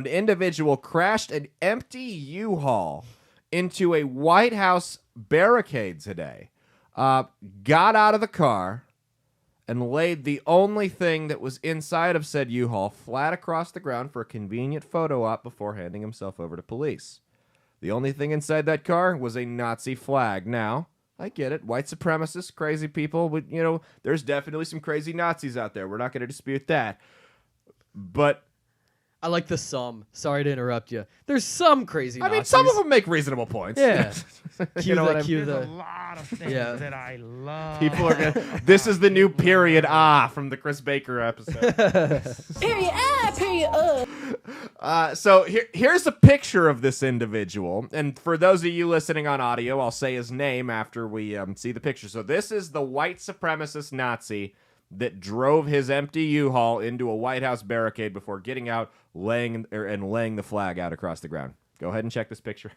An individual crashed an empty U-Haul into a White House barricade today, got out of the car, and laid the only thing that was inside of said U-Haul flat across the ground for a convenient photo op before handing himself over to police. The only thing inside that car was a Nazi flag. Now, I get it. White supremacists, crazy people. But, there's definitely some crazy Nazis out there. We're not going to dispute that. But I like the some. Sorry to interrupt you. There's some crazy Nazis. I mean, some of them make reasonable points. Yeah. You know what I Cue mean? the. There's a lot of things that I love. People are gonna. This is the new period from the Chris Baker episode. Period. So here's a picture of this individual, and for those of you listening on audio, I'll say his name after we see the picture. So this is the white supremacist Nazi that drove his empty U-Haul into a White House barricade before getting out, laying the flag out across the ground. Go ahead and check this picture.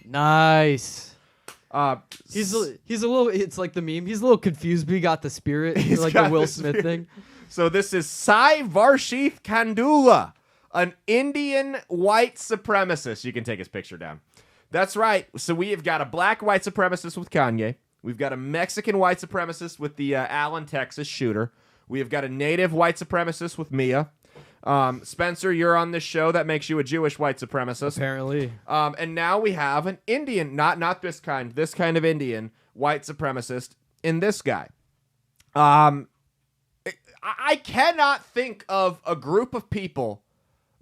Nice. He's a little. It's like the meme. He's a little confused, but he got the spirit. He's like the Will Smith thing. So this is Sai Varshith Kandula, an Indian white supremacist. You can take his picture down. That's right. So we have got a black white supremacist with Kanye. We've got a Mexican white supremacist with the Allen, Texas shooter. We have got a native white supremacist with Mia. Spencer, you're on this show. That makes you a Jewish white supremacist. Apparently. And now we have an Indian, not this kind of Indian white supremacist in this guy. I cannot think of a group of people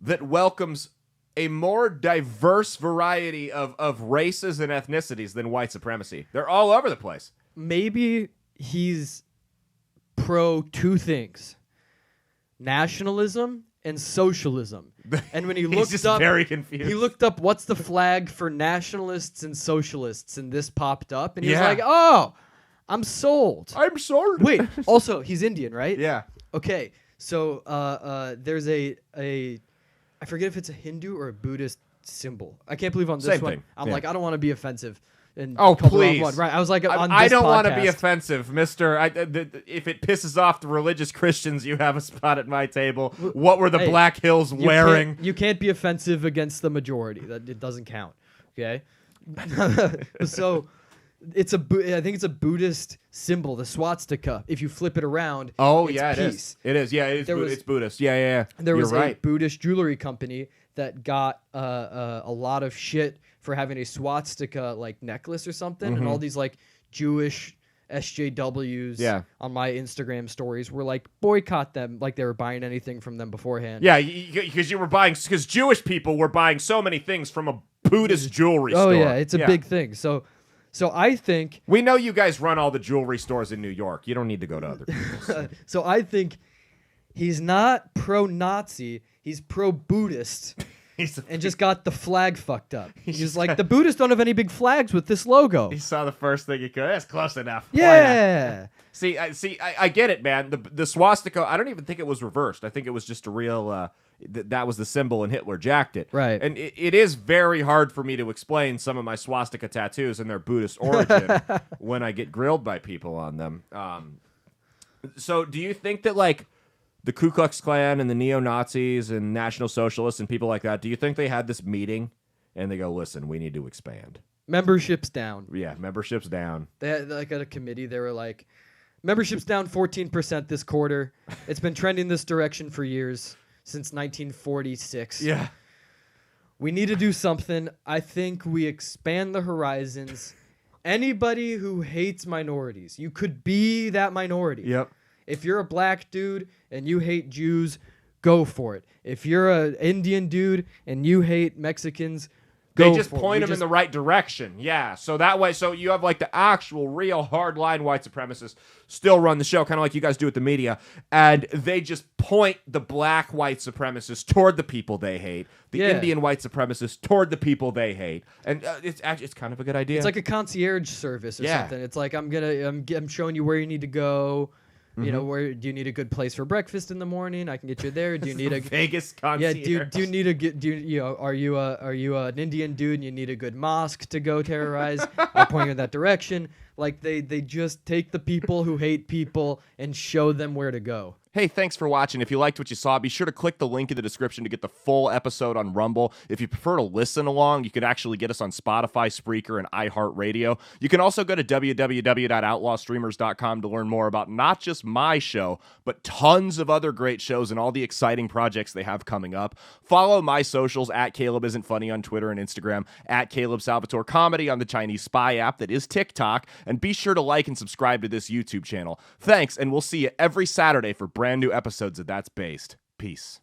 that welcomes a more diverse variety of races and ethnicities than white supremacy. They're all over the place. Maybe he's pro two things: nationalism and socialism. And when he looked just up, very confused. He looked up what's the flag for nationalists and socialists, and this popped up, and he was Yeah. like, "Oh, I'm sold." I'm sorry. Wait, also he's Indian, right? Yeah. Okay, so there's a I forget if it's a Hindu or a Buddhist symbol. I can't believe on this Same one. thing. I'm Yeah. like, I don't want to be offensive. And Oh, call the wrong please. one. Right. I was like, on I this don't want to be podcast. offensive, mister. If it pisses off the religious Christians, you have a spot at my table. What were the Hey, Black Hills You wearing? You can't be offensive against the majority. That it doesn't count. Okay. So I think it's a Buddhist symbol, the swastika. If you flip it around, it's Yeah, it peace. is. It is. Yeah, it's There was- it's Buddhist. Yeah. There was You're right. a Buddhist jewelry company that got a lot of shit for having a swastika like necklace or something, and all these like Jewish SJWs Yeah. on my Instagram stories were like boycott them, like they were buying anything from them beforehand. Yeah, because Jewish people were buying so many things from a Buddhist jewelry Oh store. yeah, it's a big thing. So I think We know you guys run all the jewelry stores in New York. You don't need to go to other people's. so I think he's not pro-Nazi, he's pro-Buddhist. And just got the flag fucked up. He's like, the Buddhists don't have any big flags with this logo. He saw the first thing he could. That's close enough. Why Yeah. not? I get it, man. The swastika, I don't even think it was reversed. I think it was just a real, that was the symbol and Hitler jacked it. Right. And it is very hard for me to explain some of my swastika tattoos and their Buddhist origin when I get grilled by people on them. So do you think that, like, the Ku Klux Klan and the neo-Nazis and National Socialists and people like that, do you think they had this meeting and they go, listen, we need to expand? Membership's down. Yeah, membership's down. They had like at a committee, they were like, membership's down 14% this quarter. It's been trending this direction for years, since 1946. Yeah. We need to do something. I think we expand the horizons. Anybody who hates minorities, you could be that minority. Yep. If you're a black dude and you hate Jews, go for it. If you're an Indian dude and you hate Mexicans, go They just for it. point them in the right direction. Yeah. So that way, so you have like the actual real hardline white supremacists still run the show, kind of like you guys do with the media. And they just point the black white supremacists toward the people they hate, the Yeah. Indian white supremacists toward the people they hate. And it's kind of a good idea. It's like a concierge service or Yeah. something. It's like I'm showing you where you need to go. You know, where do you need a good place for breakfast in the morning? I can get you there. Do you need a Vegas yeah? concierge. Do you need a good? Are you an Indian dude and you need a good mosque to go terrorize? I'll point you in that direction. Like they just take the people who hate people and show them where to go. Hey, thanks for watching. If you liked what you saw, be sure to click the link in the description to get the full episode on Rumble. If you prefer to listen along, you could actually get us on Spotify, Spreaker, and iHeartRadio. You can also go to www.outlawstreamers.com to learn more about not just my show, but tons of other great shows and all the exciting projects they have coming up. Follow my socials at Caleb Isn't Funny on Twitter and Instagram, at Caleb Salvatore Comedy on the Chinese Spy app that is TikTok, and be sure to like and subscribe to this YouTube channel. Thanks, and we'll see you every Saturday for brand new episodes of That's Based. Peace.